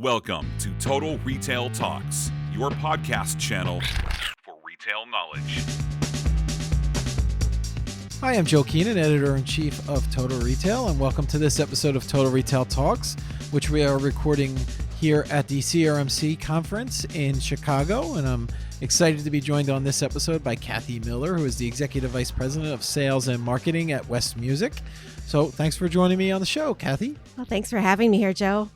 Welcome to Total Retail Talks, your podcast channel for retail knowledge. Hi, I'm Joe Keenan, Editor-in-Chief of Total Retail, and welcome to this episode of Total Retail Talks, which we are recording here at the CRMC conference in Chicago. And I'm excited to be joined on this episode by Cathy Miller, who is the Executive Vice President of Sales and Marketing at West Music. So thanks for joining me on the show, Cathy. Well, thanks for having me here, Joe.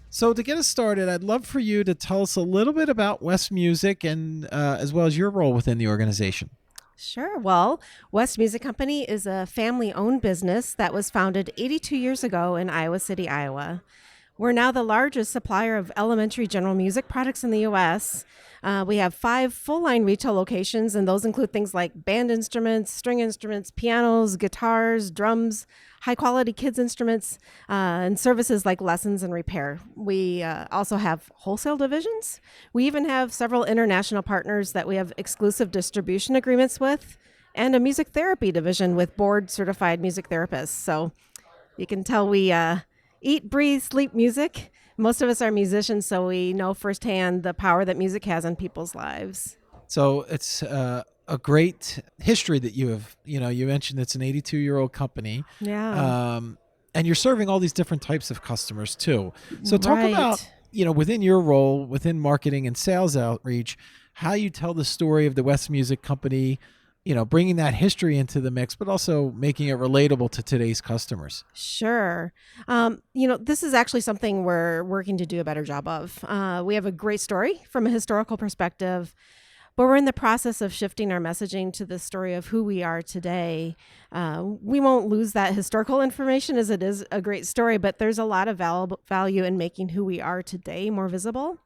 So to get us started, I'd love for you to tell us a little bit about West Music and as well as your role within the organization. Sure. Well, West Music Company is a family-owned business that was founded 82 years ago in Iowa City, Iowa. We're now the largest supplier of elementary general music products in the U.S. We have 5 full-line retail locations, and those include things like band instruments, string instruments, pianos, guitars, drums, high-quality kids instruments, and services like lessons and repair. We also have wholesale divisions. We even have several international partners that we have exclusive distribution agreements with, and a music therapy division with board-certified music therapists. So you can tell we eat, breathe, sleep music. Most of us are musicians, so we know firsthand the power that music has on people's lives. So it's a great history that you have. You know, you mentioned it's an 82-year-old company. Yeah. And you're serving all these different types of customers too. So talk Right. about, within your role, within marketing and sales outreach, how you tell the story of the West Music Company, bringing that history into the mix, but also making it relatable to today's customers. Sure. This is actually something we're working to do a better job of. We have a great story from a historical perspective, but we're in the process of shifting our messaging to the story of who we are today. We won't lose that historical information as it is a great story, but there's a lot of value in making who we are today more visible.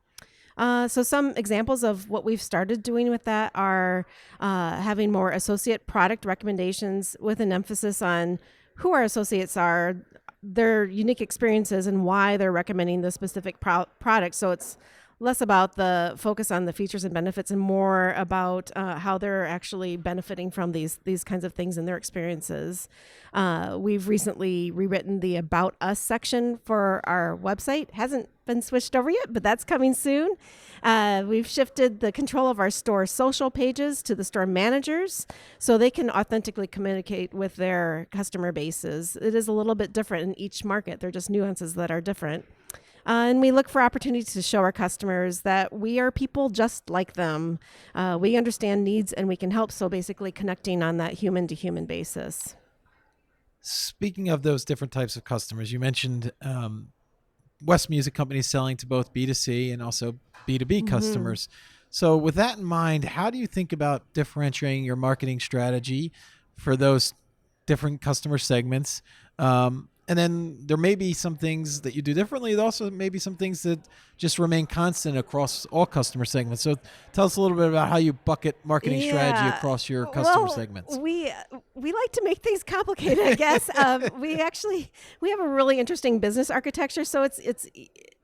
So some examples of what we've started doing with that are having more associate product recommendations with an emphasis on who our associates are, their unique experiences, and why they're recommending the specific product. So it's less about the focus on the features and benefits and more about how they're actually benefiting from these kinds of things in their experiences. We've recently rewritten the About Us section for our website. Hasn't been switched over yet, but that's coming soon. We've shifted the control of our store social pages to the store managers so they can authentically communicate with their customer bases. It is a little bit different in each market. They're just nuances that are different. And we look for opportunities to show our customers that we are people just like them. We understand needs and we can help. So basically connecting on that human to human basis. Speaking of those different types of customers, you mentioned West Music Company selling to both B2C and also B2B customers. So with that in mind, how do you think about differentiating your marketing strategy for those different customer segments? And then there may be some things that you do differently. There also may be some things that just remain constant across all customer segments. So tell us a little bit about how you bucket marketing strategy across your customer segments. We like to make things complicated, I guess. We have a really interesting business architecture. So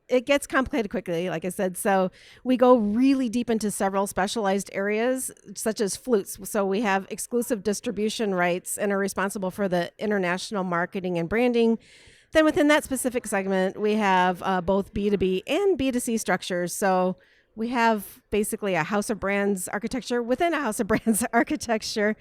it gets complicated quickly, like I said. So we go really deep into several specialized areas, such as flutes. So we have exclusive distribution rights and are responsible for the international marketing and branding. Then within that specific segment, we have both B2B and B2C structures. So we have basically a house of brands architecture within a house of brands architecture.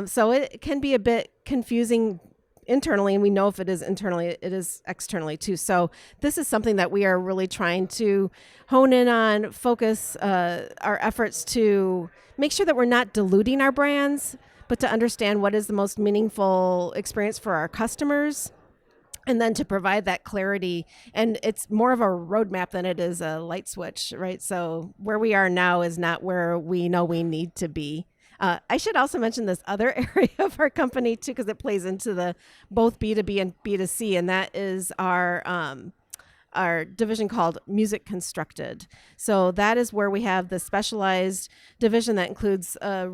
So it can be a bit confusing internally, and we know if it is internally, it is externally too. So this is something that we are really trying to hone in on, focus our efforts to make sure that we're not diluting our brands, but to understand what is the most meaningful experience for our customers, and then to provide that clarity. And it's more of a roadmap than it is a light switch, right? So where we are now is not where we know we need to be. I should also mention this other area of our company too, because it plays into the both B2B and B2C, and that is our division called Music Constructed. So that is where we have the specialized division that includes a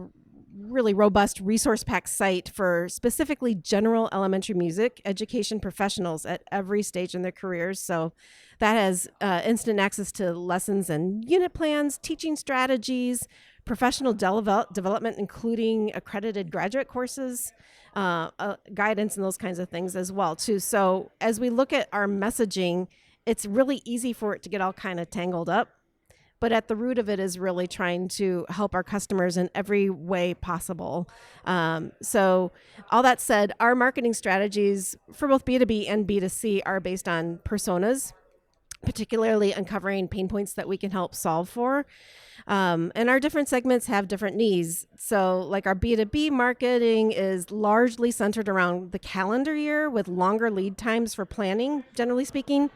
really robust resource packed site for specifically general elementary music education professionals at every stage in their careers. So that has instant access to lessons and unit plans, teaching strategies, professional development, including accredited graduate courses, guidance, and those kinds of things as well too. So as we look at our messaging, it's really easy for it to get all kind of tangled up. But at the root of it is really trying to help our customers in every way possible. So all that said, our marketing strategies for both B2B and B2C are based on personas, particularly uncovering pain points that we can help solve for. And our different segments have different needs. So like our B2B marketing is largely centered around the calendar year with longer lead times for planning, generally speaking.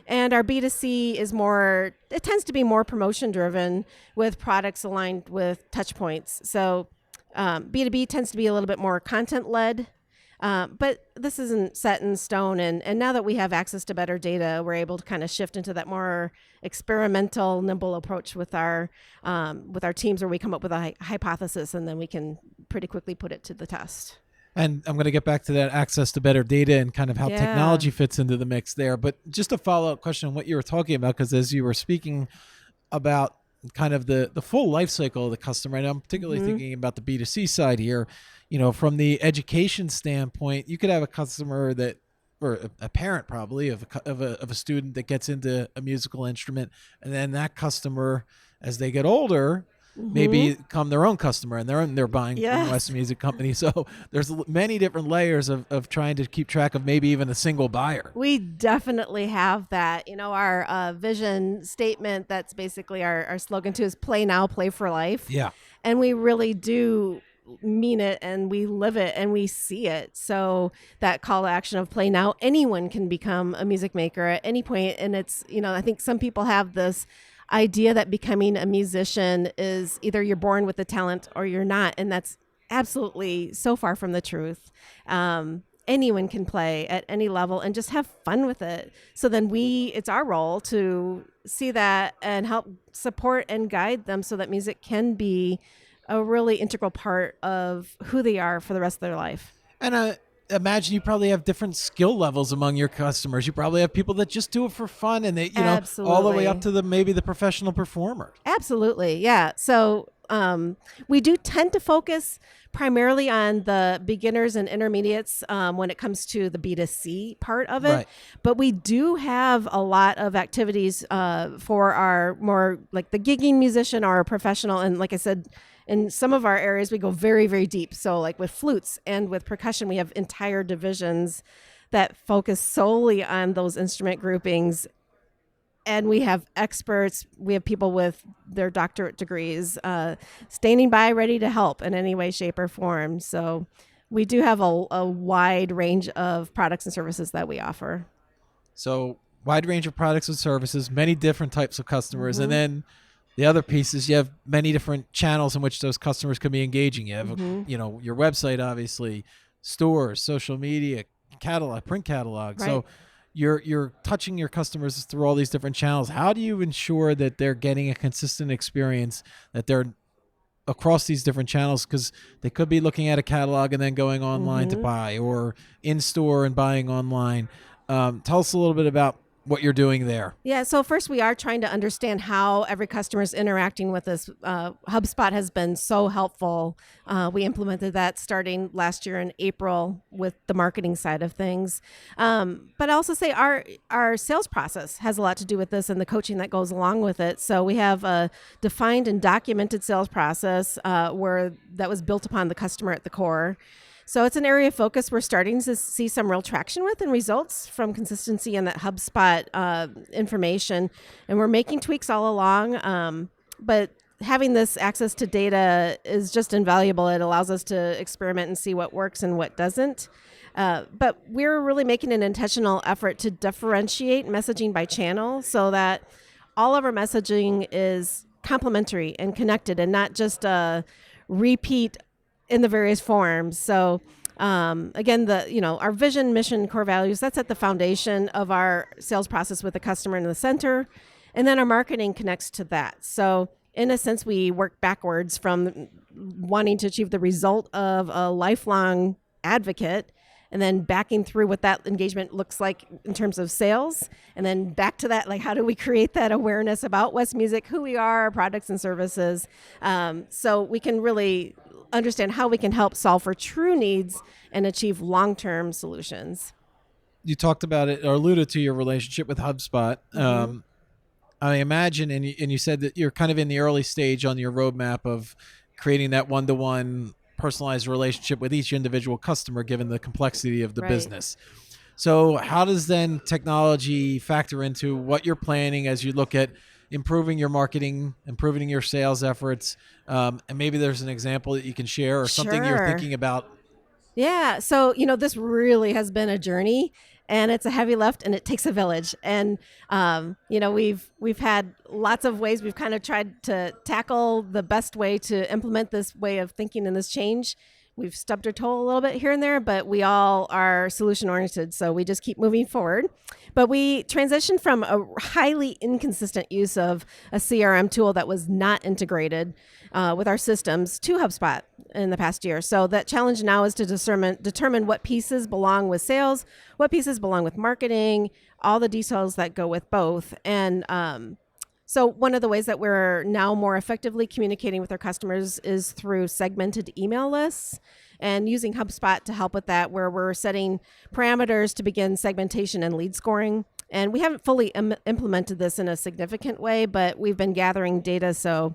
And our B2C is it tends to be more promotion driven with products aligned with touch points. So B2B tends to be a little bit more content led. But this isn't set in stone. And now that we have access to better data, we're able to kind of shift into that more experimental, nimble approach with our teams, where we come up with a hypothesis and then we can pretty quickly put it to the test. And I'm going to get back to that access to better data and kind of how technology fits into the mix there. But just a follow-up question on what you were talking about, because as you were speaking about kind of the full life cycle of the customer, and I'm particularly thinking about the B2C side here, from the education standpoint, you could have a customer that, or a parent probably of a student that gets into a musical instrument, and then that customer, as they get older, maybe become their own customer, and they're buying from West Music Company. So there's many different layers of trying to keep track of maybe even a single buyer. We definitely have that. Our vision statement, that's basically our slogan too, is play now, play for life. Yeah. And we really do mean it, and we live it, and we see it. So that call to action of play now, anyone can become a music maker at any point. And it's, I think some people have this idea that becoming a musician is either you're born with the talent or you're not. And that's absolutely so far from the truth. Anyone can play at any level and just have fun with it. So then it's our role to see that and help support and guide them so that music can be a really integral part of who they are for the rest of their life. And imagine you probably have different skill levels among your customers. You probably have people that just do it for fun, and they, all the way up to maybe the professional performer. Absolutely. Yeah. So we do tend to focus primarily on the beginners and intermediates when it comes to the B2C part of it. Right. But we do have a lot of activities for our more like the gigging musician or professional. And like I said, in some of our areas, we go very, very deep. So like with flutes and with percussion, we have entire divisions that focus solely on those instrument groupings. And we have experts, we have people with their doctorate degrees standing by ready to help in any way, shape, or form. So we do have a wide range of products and services that we offer. So wide range of products and services, many different types of customers. And then the other piece is you have many different channels in which those customers can be engaging. You have, your website, obviously, stores, social media, catalog, print catalog. Right. So you're touching your customers through all these different channels. How do you ensure that they're getting a consistent experience, that they're across these different channels? Because they could be looking at a catalog and then going online to buy, or in store and buying online. Tell us a little bit about what you're doing there. Yeah, so first we are trying to understand how every customer is interacting with us. HubSpot has been so helpful. We implemented that starting last year in April with the marketing side of things. But I also say our sales process has a lot to do with this and the coaching that goes along with it. So we have a defined and documented sales process where that was built upon the customer at the core. So it's an area of focus we're starting to see some real traction with and results from consistency in that HubSpot information. And we're making tweaks all along. But having this access to data is just invaluable. It allows us to experiment and see what works and what doesn't. But we're really making an intentional effort to differentiate messaging by channel so that all of our messaging is complementary and connected and not just a repeat in the various forms. So again, our vision, mission, core values, that's at the foundation of our sales process with the customer in the center. And then our marketing connects to that. So in a sense, we work backwards from wanting to achieve the result of a lifelong advocate, and then backing through what that engagement looks like in terms of sales. And then back to that, like, how do we create that awareness about West Music, who we are, our products and services, so we can really understand how we can help solve for true needs and achieve long-term solutions. you talked about it or alluded to your relationship with HubSpot. I imagine, and you said that you're kind of in the early stage on your roadmap of creating that one-to-one personalized relationship with each individual customer, given the complexity of the business. So how does then technology factor into what you're planning as you look at improving your marketing, improving your sales efforts? And maybe there's an example that you can share or something you're thinking about. Yeah. So, this really has been a journey, and it's a heavy lift, and it takes a village. And, we've had lots of ways we've kind of tried to tackle the best way to implement this way of thinking and this change. We've stubbed our toe a little bit here and there, but we all are solution oriented. So we just keep moving forward. But we transitioned from a highly inconsistent use of a CRM tool that was not integrated with our systems to HubSpot in the past year. So that challenge now is to determine what pieces belong with sales, what pieces belong with marketing, all the details that go with both. And so one of the ways that we're now more effectively communicating with our customers is through segmented email lists and using HubSpot to help with that, where we're setting parameters to begin segmentation and lead scoring. And we haven't fully implemented this in a significant way, but we've been gathering data. So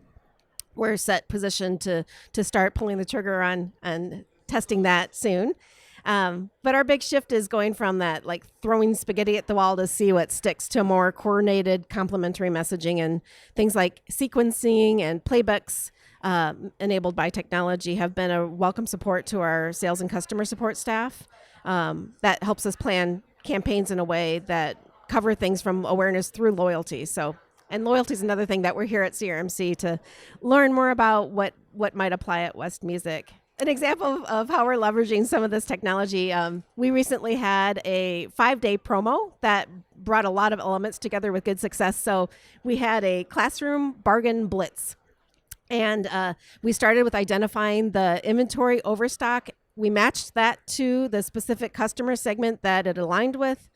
we're positioned to start pulling the trigger on and testing that soon. But our big shift is going from that, like throwing spaghetti at the wall to see what sticks, to more coordinated complementary messaging, and things like sequencing and playbooks enabled by technology have been a welcome support to our sales and customer support staff. That helps us plan campaigns in a way that cover things from awareness through loyalty. And loyalty is another thing that we're here at CRMC to learn more about what might apply at West Music. An example of how we're leveraging some of this technology, we recently had a 5-day promo that brought a lot of elements together with good success. So we had a classroom bargain blitz. And we started with identifying the inventory overstock. We matched that to the specific customer segment that it aligned with.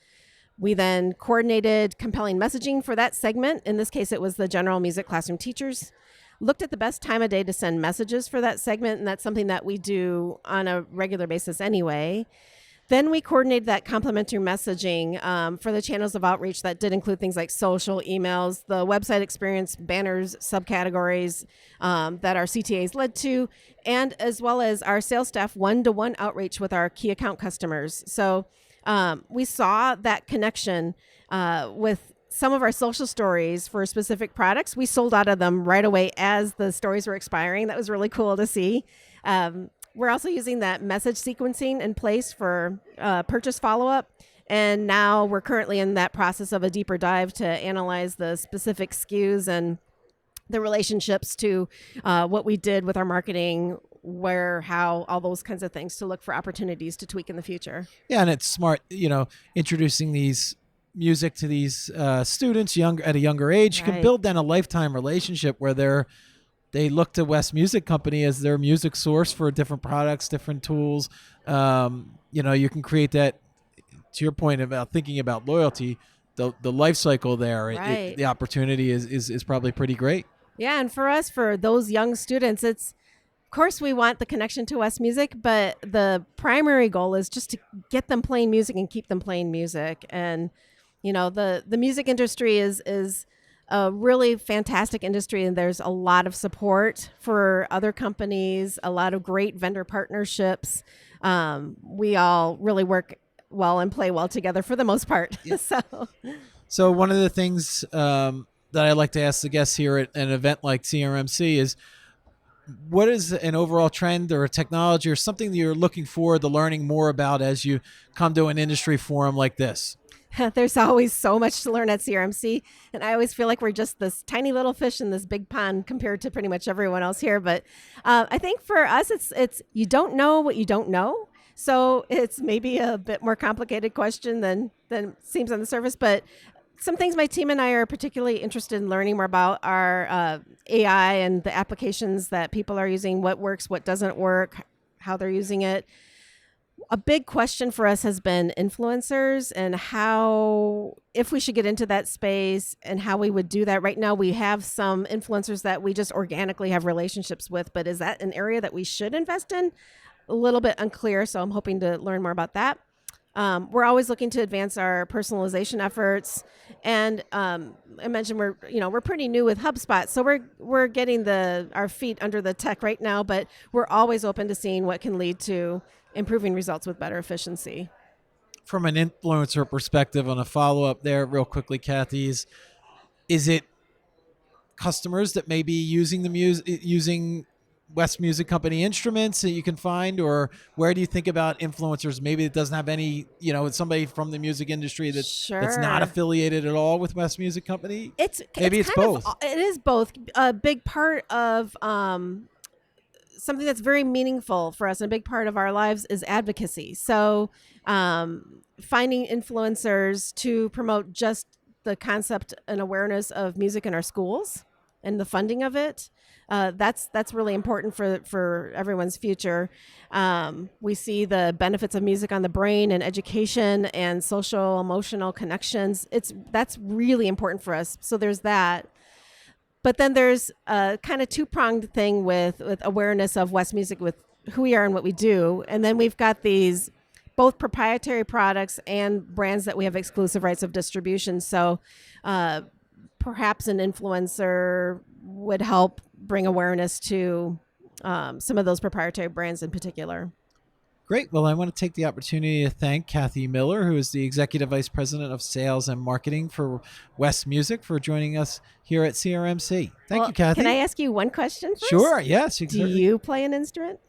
We then coordinated compelling messaging for that segment. In this case, it was the general music classroom teachers. Looked at the best time of day to send messages for that segment, and that's something that we do on a regular basis anyway. Then we coordinated that complementary messaging for the channels of outreach that did include things like social, emails, the website experience, banners, subcategories that our CTAs led to, and as well as our sales staff one-to-one outreach with our key account customers. So we saw that connection with some of our social stories for specific products. We sold out of them right away as the stories were expiring. That was really cool to see. We're also using that message sequencing in place for purchase follow-up. And now we're currently in that process of a deeper dive to analyze the specific SKUs and the relationships to what we did with our marketing, where, how, all those kinds of things, to look for opportunities to tweak in the future. Yeah, and it's smart, introducing these music to these students at a younger age. You can build then a lifetime relationship where they look to West Music Company as their music source for different products, different tools. You can create that, to your point about thinking about loyalty, the life cycle there. Right. The opportunity is probably pretty great. Yeah, and for us, for those young students, of course we want the connection to West Music, but the primary goal is just to get them playing music and keep them playing music. And the music industry is a really fantastic industry, and there's a lot of support for other companies, a lot of great vendor partnerships. We all really work well and play well together for the most part. Yeah. So one of the things that I like to ask the guests here at an event like CRMC is, what is an overall trend or a technology or something that you're looking forward to learning more about as you come to an industry forum like this? There's always so much to learn at CRMC, and I always feel like we're just this tiny little fish in this big pond compared to pretty much everyone else here. But I think for us, it's you don't know what you don't know. So it's maybe a bit more complicated question than seems on the surface. But some things my team and I are particularly interested in learning more about are AI and the applications that people are using, what works, what doesn't work, how they're using it. A big question for us has been influencers and how, if we should get into that space and how we would do that. Right now, we have some influencers that we just organically have relationships with, but is that an area that we should invest in? A little bit unclear, so I'm hoping to learn more about that. We're always looking to advance our personalization efforts, and I mentioned we're pretty new with HubSpot, so we're getting our feet under the tech right now, but we're always open to seeing what can lead to improving results with better efficiency. From an influencer perspective, on a follow-up there real quickly, Cathy, is it customers that may be using West Music Company instruments that you can find, or where do you think about influencers? Maybe it doesn't have any, it's somebody from the music industry that's not affiliated at all with West Music Company. It's both. It is both. A big part of something that's very meaningful for us and a big part of our lives is advocacy. So finding influencers to promote just the concept and awareness of music in our schools and the funding of it. That's really important for everyone's future. We see the benefits of music on the brain and education and social emotional connections. That's really important for us. So there's that. But then there's a kind of two-pronged thing with awareness of West Music, with who we are and what we do. And then we've got these both proprietary products and brands that we have exclusive rights of distribution. So perhaps an influencer would help bring awareness to some of those proprietary brands in particular. Great. Well, I want to take the opportunity to thank Cathy Miller, who is the Executive Vice President of Sales and Marketing for West Music, for joining us here at CRMC. Thank you, Cathy. Can I ask you one question first? Sure. Yes. Do you play an instrument?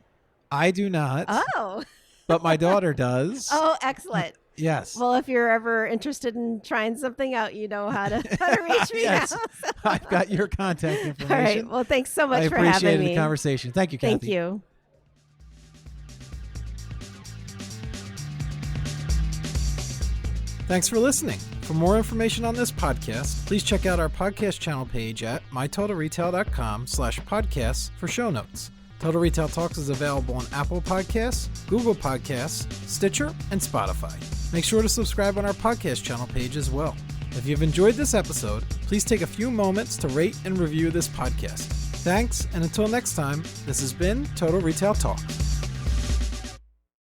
I do not. Oh. But my daughter does. Oh, excellent. Yes. Well, if you're ever interested in trying something out, you know how to reach me yes. now. So. I've got your contact information. All right. Well, thanks so much for having me. I appreciated the conversation. Thank you, Cathy. Thank you. Thanks for listening. For more information on this podcast, please check out our podcast channel page at mytotalretail.com/podcasts for show notes. Total Retail Talks is available on Apple Podcasts, Google Podcasts, Stitcher, and Spotify. Make sure to subscribe on our podcast channel page as well. If you've enjoyed this episode, please take a few moments to rate and review this podcast. Thanks, and until next time, this has been Total Retail Talk.